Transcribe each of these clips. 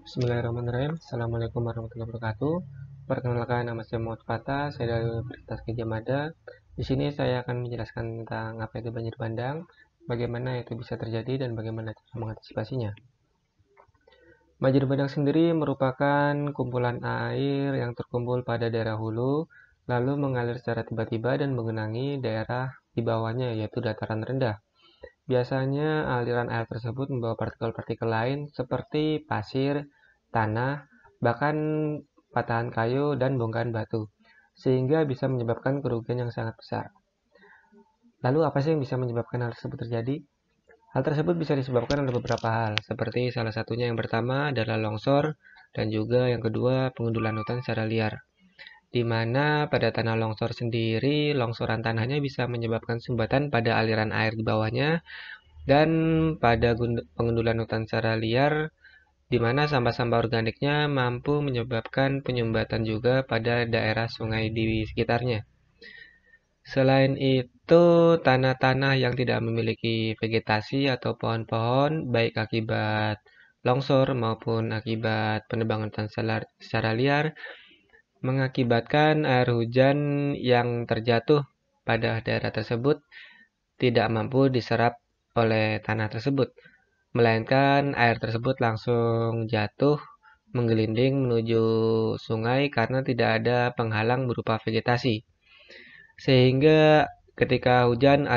Bismillahirrahmanirrahim. Assalamualaikum warahmatullahi wabarakatuh. Perkenalkan, nama saya Muhammad Fatah. Saya dari Universitas Gadjah Mada. Di sini saya akan menjelaskan tentang apa itu banjir bandang, bagaimana itu bisa terjadi, dan bagaimana cara mengantisipasinya. Banjir bandang sendiri merupakan kumpulan air yang terkumpul pada daerah hulu, lalu mengalir secara tiba-tiba dan menggenangi daerah di bawahnya, yaitu dataran rendah. Biasanya aliran air tersebut membawa partikel-partikel lain seperti pasir, tanah, bahkan patahan kayu dan bongkahan batu, sehingga bisa menyebabkan kerugian yang sangat besar. Lalu apa sih yang bisa menyebabkan hal tersebut terjadi? Hal tersebut bisa disebabkan oleh beberapa hal, seperti salah satunya yang pertama adalah longsor, dan juga yang kedua pengundulan hutan secara liar. Di mana pada tanah longsor sendiri, longsoran tanahnya bisa menyebabkan sumbatan pada aliran air di bawahnya, dan pada pengundulan hutan secara liar, di mana sampah-sampah organiknya mampu menyebabkan penyumbatan juga pada daerah sungai di sekitarnya. Selain itu, tanah-tanah yang tidak memiliki vegetasi atau pohon-pohon, baik akibat longsor maupun akibat penebangan hutan secara liar, mengakibatkan air hujan yang terjatuh pada daerah tersebut tidak mampu diserap oleh tanah tersebut, melainkan air tersebut langsung jatuh menggelinding menuju sungai karena tidak ada penghalang berupa vegetasi. Sehingga ketika hujan,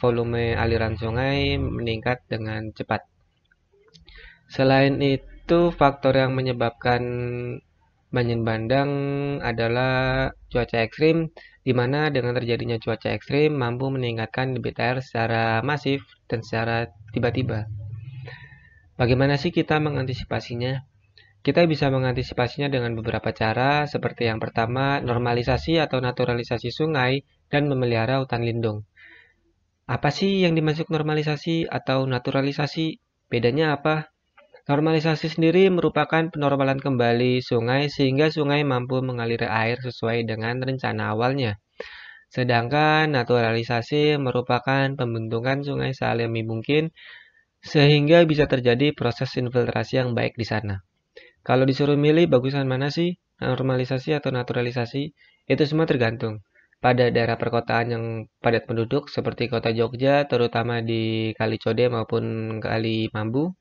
volume aliran sungai meningkat dengan cepat. Selain itu, faktor yang menyebabkan banjir bandang adalah cuaca ekstrim, di mana dengan terjadinya cuaca ekstrim mampu meningkatkan debit air secara masif dan secara tiba-tiba. Bagaimana sih kita mengantisipasinya? Kita bisa mengantisipasinya dengan beberapa cara, seperti yang pertama, normalisasi atau naturalisasi sungai dan memelihara hutan lindung. Apa sih yang dimaksud normalisasi atau naturalisasi? Bedanya apa? Normalisasi sendiri merupakan penormalan kembali sungai sehingga sungai mampu mengalir air sesuai dengan rencana awalnya. Sedangkan naturalisasi merupakan pembentukan sungai sealami mungkin sehingga bisa terjadi proses infiltrasi yang baik di sana. Kalau disuruh milih bagusan mana sih? Normalisasi atau naturalisasi? Itu semua tergantung. Pada daerah perkotaan yang padat penduduk seperti kota Jogja, terutama di Kali Code maupun Kali Mambu,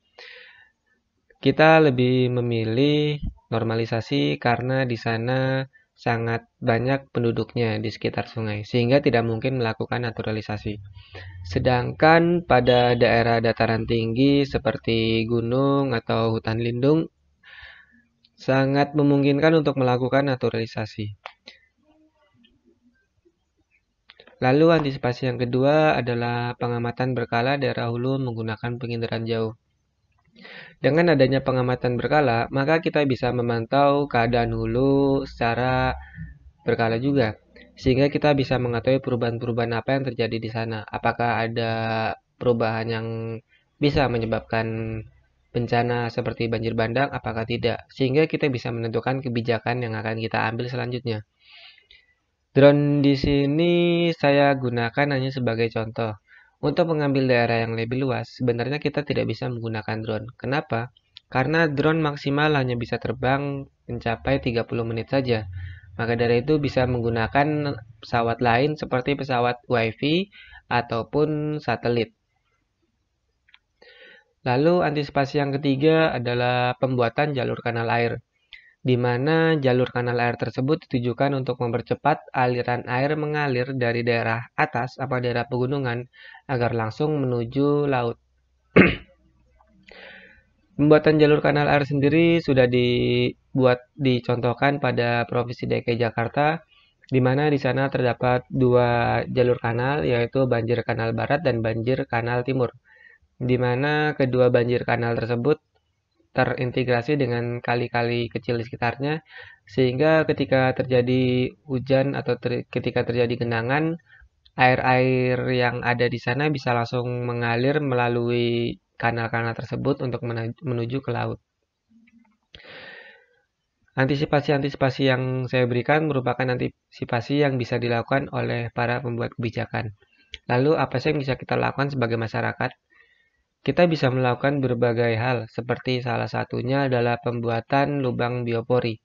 kita lebih memilih normalisasi karena di sana sangat banyak penduduknya di sekitar sungai, sehingga tidak mungkin melakukan naturalisasi. Sedangkan pada daerah dataran tinggi seperti gunung atau hutan lindung, sangat memungkinkan untuk melakukan naturalisasi. Lalu antisipasi yang kedua adalah pengamatan berkala daerah hulu menggunakan penginderaan jauh. Dengan adanya pengamatan berkala, maka kita bisa memantau keadaan hulu secara berkala juga. Sehingga kita bisa mengetahui perubahan-perubahan apa yang terjadi di sana. Apakah ada perubahan yang bisa menyebabkan bencana seperti banjir bandang, apakah tidak. Sehingga kita bisa menentukan kebijakan yang akan kita ambil selanjutnya. Drone di sini saya gunakan hanya sebagai contoh. Untuk mengambil daerah yang lebih luas, sebenarnya kita tidak bisa menggunakan drone. Kenapa? Karena drone maksimal hanya bisa terbang mencapai 30 menit saja. Maka dari itu bisa menggunakan pesawat lain seperti pesawat WiFi ataupun satelit. Lalu antisipasi yang ketiga adalah pembuatan jalur kanal air, di mana jalur kanal air tersebut ditujukan untuk mempercepat aliran air mengalir dari daerah atas atau daerah pegunungan agar langsung menuju laut. Pembuatan jalur kanal air sendiri sudah dicontohkan pada Provinsi DKI Jakarta, di mana di sana terdapat dua jalur kanal, yaitu banjir kanal barat dan banjir kanal timur, di mana kedua banjir kanal tersebut terintegrasi dengan kali-kali kecil di sekitarnya, sehingga ketika terjadi hujan atau ketika terjadi genangan, air-air yang ada di sana bisa langsung mengalir melalui kanal-kanal tersebut untuk menuju ke laut. Antisipasi-antisipasi yang saya berikan merupakan antisipasi yang bisa dilakukan oleh para pembuat kebijakan. Lalu apa sih yang bisa kita lakukan sebagai masyarakat? Kita bisa melakukan berbagai hal, seperti salah satunya adalah pembuatan lubang biopori.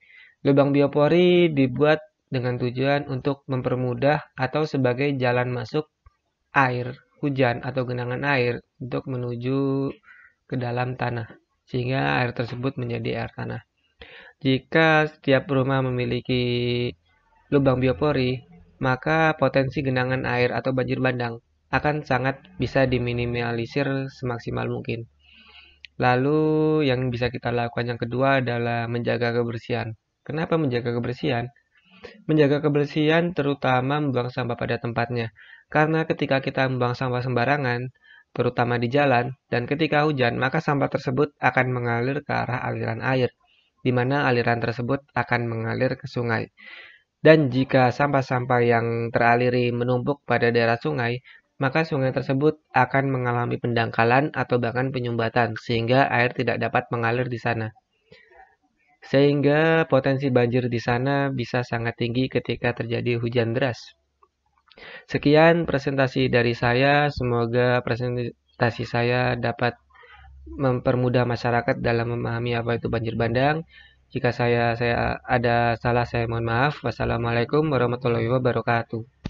Lubang biopori dibuat dengan tujuan untuk mempermudah atau sebagai jalan masuk air hujan atau genangan air untuk menuju ke dalam tanah, sehingga air tersebut menjadi air tanah. Jika setiap rumah memiliki lubang biopori, maka potensi genangan air atau banjir bandang akan sangat bisa diminimalisir semaksimal mungkin. Lalu yang bisa kita lakukan yang kedua adalah menjaga kebersihan. Kenapa menjaga kebersihan? Menjaga kebersihan terutama membuang sampah pada tempatnya. Karena ketika kita membuang sampah sembarangan, terutama di jalan, dan ketika hujan, maka sampah tersebut akan mengalir ke arah aliran air, di mana aliran tersebut akan mengalir ke sungai. Dan jika sampah-sampah yang teraliri menumpuk pada daerah sungai, maka sungai tersebut akan mengalami pendangkalan atau bahkan penyumbatan, sehingga air tidak dapat mengalir di sana. Sehingga potensi banjir di sana bisa sangat tinggi ketika terjadi hujan deras. Sekian presentasi dari saya, semoga presentasi saya dapat mempermudah masyarakat dalam memahami apa itu banjir bandang. Jika saya ada salah, saya mohon maaf. Wassalamualaikum warahmatullahi wabarakatuh.